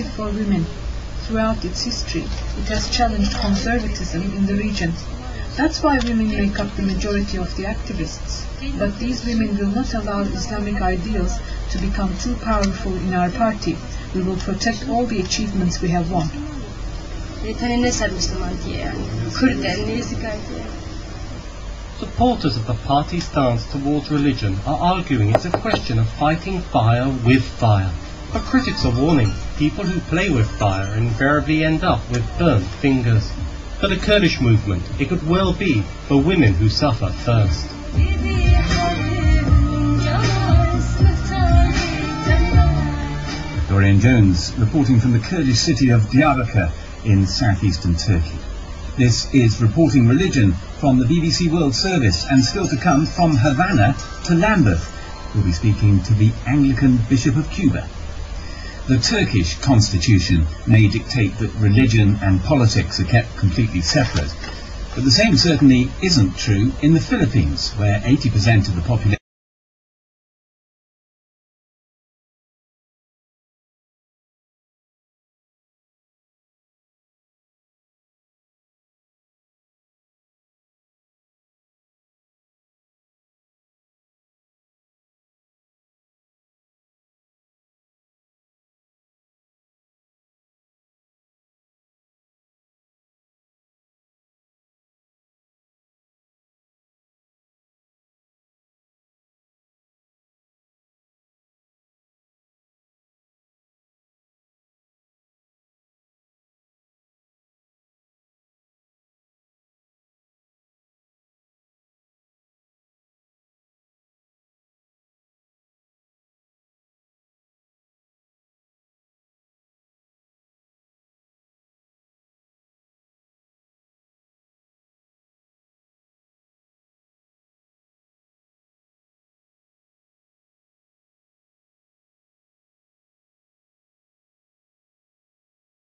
for women. Throughout its history, it has challenged conservatism in the region. That's why women make up the majority of the activists. But these women will not allow Islamic ideals to become too powerful in our party. We will protect all the achievements we have won. Supporters of the party's stance towards religion are arguing it's a question of fighting fire with fire. But critics are warning people who play with fire invariably end up with burnt fingers. For the Kurdish movement, it could well be the women who suffer first. Dorian Jones reporting from the Kurdish city of Diyarbakir in southeastern Turkey. This is Reporting Religion from the BBC World Service, and still to come, from Havana to Lambeth, we'll be speaking to the Anglican Bishop of Cuba. The Turkish constitution may dictate that religion and politics are kept completely separate, but the same certainly isn't true in the Philippines, where 80% of the population